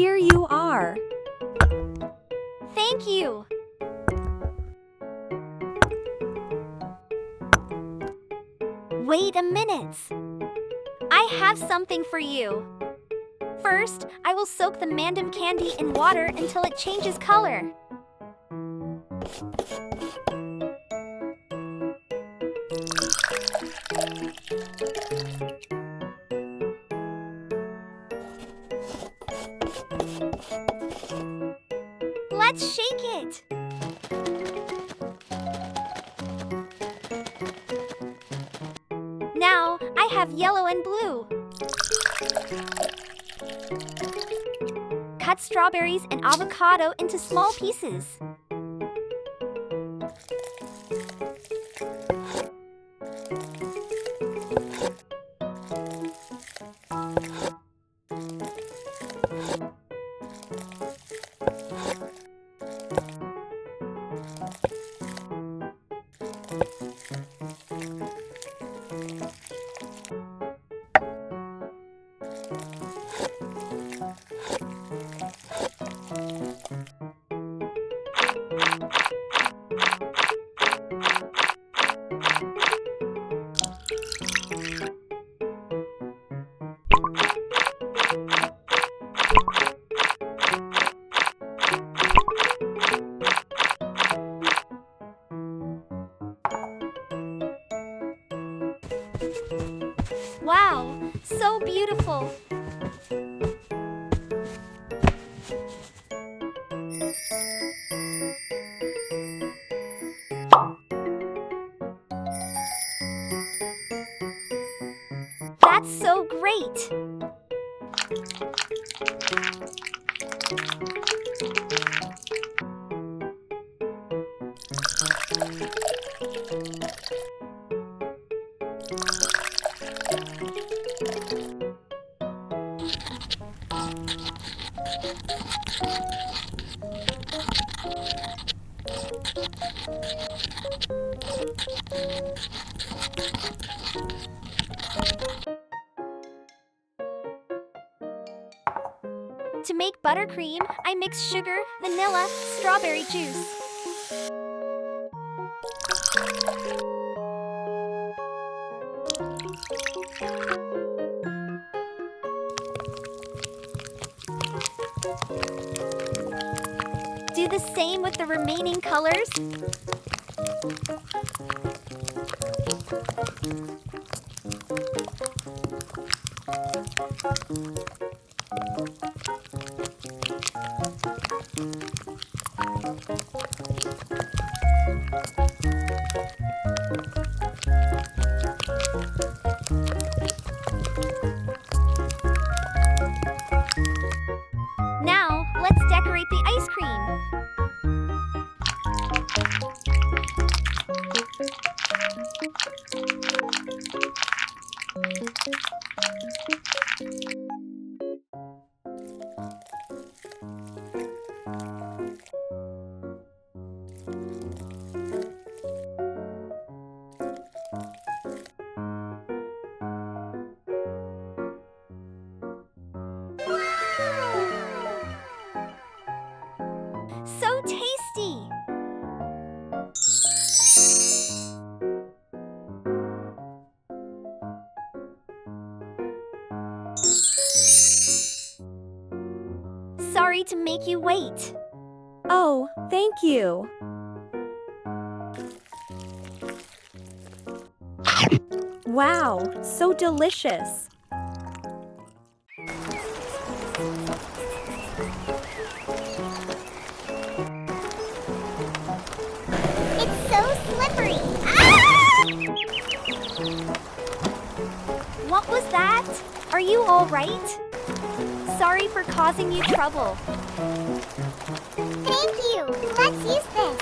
here you are. Thank you. Wait a minute. I have something for you. First, I will soak the mandem candy in water until it changes color. Let's shake it. Now, I have yellow and blue. Cut strawberries and avocado into small pieces. Wow, so beautiful! That's so great! To make buttercream, I mix sugar, vanilla, strawberry juice. Do the same with the remaining colors. Now, let's decorate the ice cream. So tasty! Sorry to make you wait. Oh, thank you. Wow, so delicious. It's so slippery. Ah! What was that? Are you all right? Sorry for causing you trouble. Thank you. Let's use this.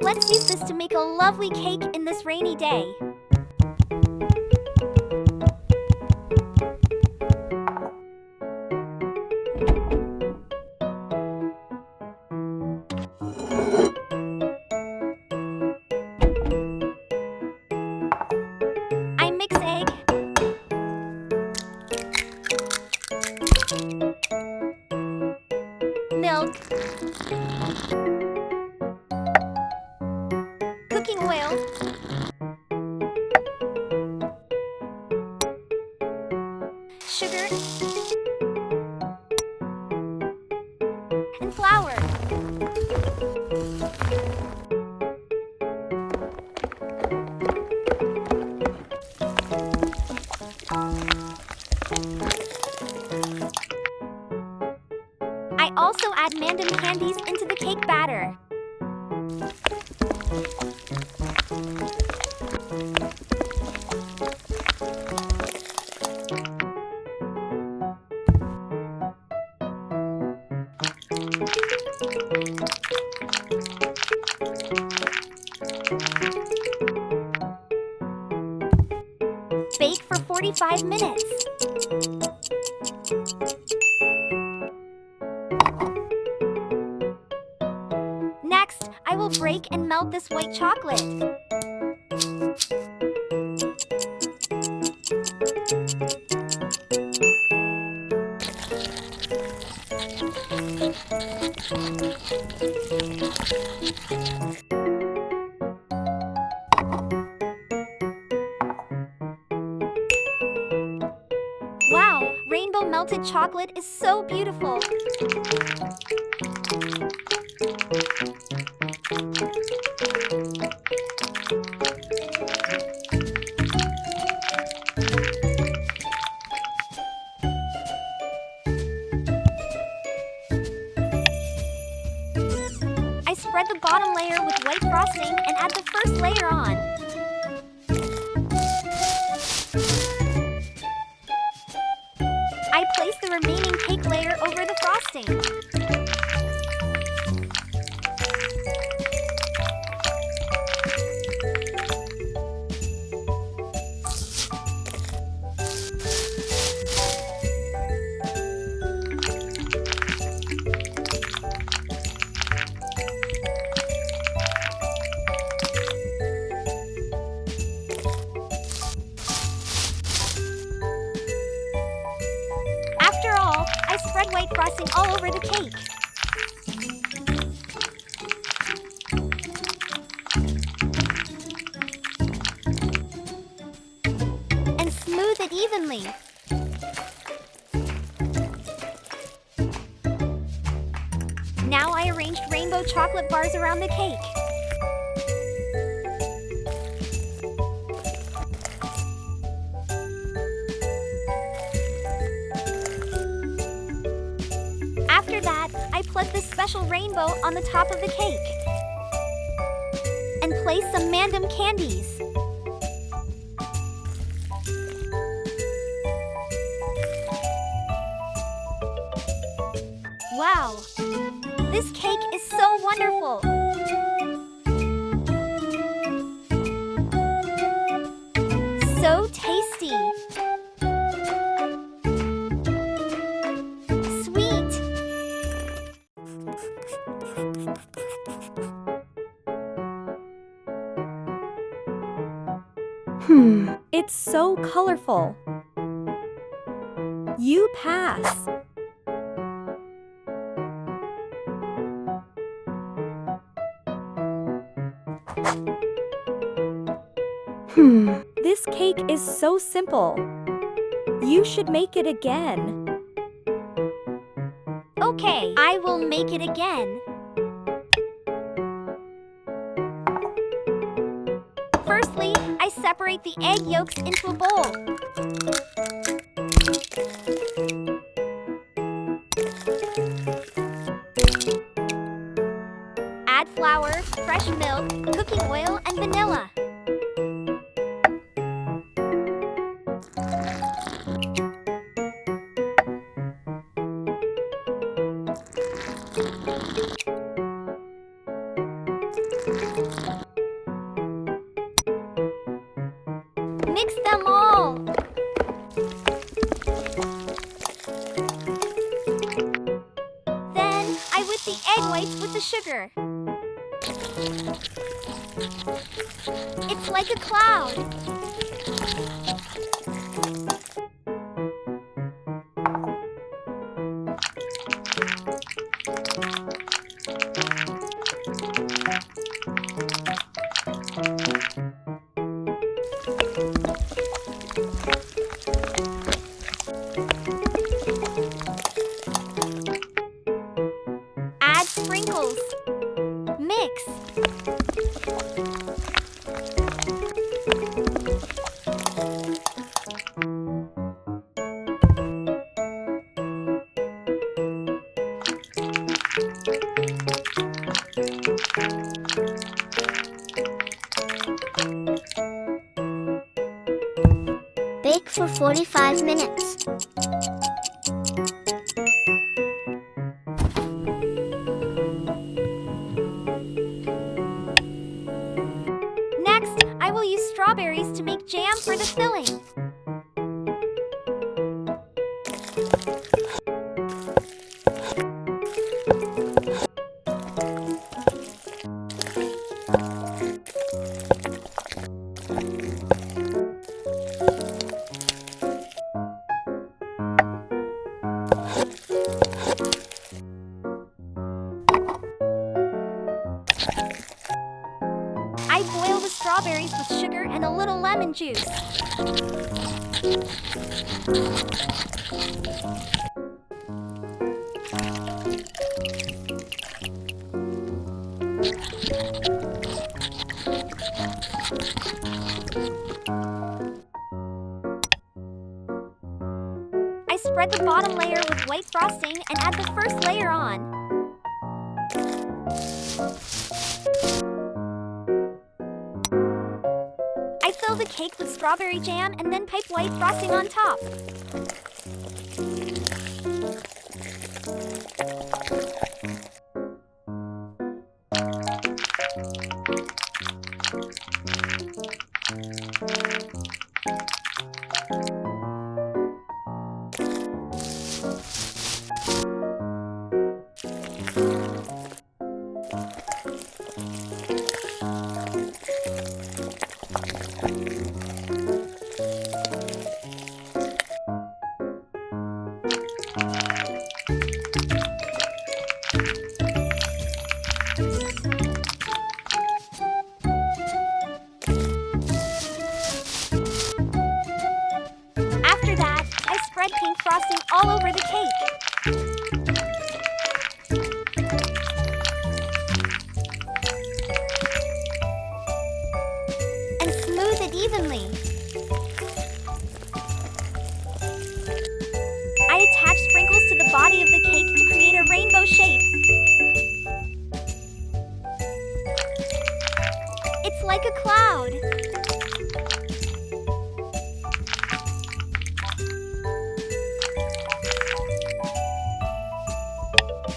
Let's use this to make a lovely cake in this rainy day. I mix egg, sugar and flour. I also add mandem candies into the cake batter. Bake for 45 minutes. Next, I will break and melt this white chocolate. Wow, rainbow melted chocolate is so beautiful. I spread the bottom layer with white frosting and add the first layer on. I place the remaining cake layer over the frosting. After all, I spread white frosting all over the cake. And smooth it evenly. Now I arranged rainbow chocolate bars around the cake. After that, I put this special rainbow on the top of the cake and place some mandem candies. Wow, this cake is so wonderful. So tasty. Sweet. It's so colorful. You pass. This cake is so simple. You should make it again. Okay, I will make it again. Firstly, I separate the egg yolks into a bowl. Add flour, fresh milk, cooking oil, and vanilla. Mix them all. Then I whip the egg whites with the sugar. It's like a cloud. bake for 45 minutes. Next, I will use strawberries to make jam for the filling. I boil the strawberries with sugar and a little lemon juice. I spread the bottom layer with white frosting and add the first layer on. I fill the cake with strawberry jam and then pipe white frosting on top. After that, I spread pink frosting all over the cake. And smooth it evenly. I attach sprinkles to the body of the cake to create a rainbow shape. It's like a cloud.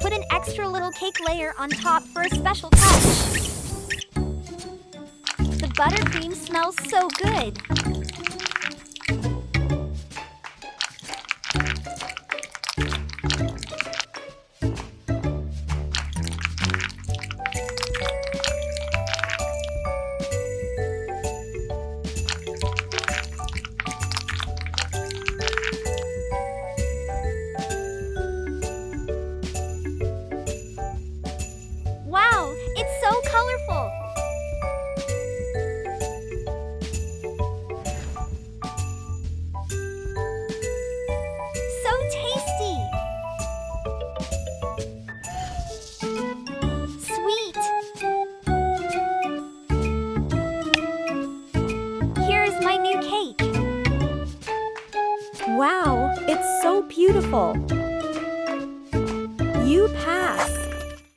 Put an extra little cake layer on top for a special touch. The buttercream smells so good. Wow, it's so colorful! So tasty! Sweet! Here is my new cake. Wow, it's so beautiful.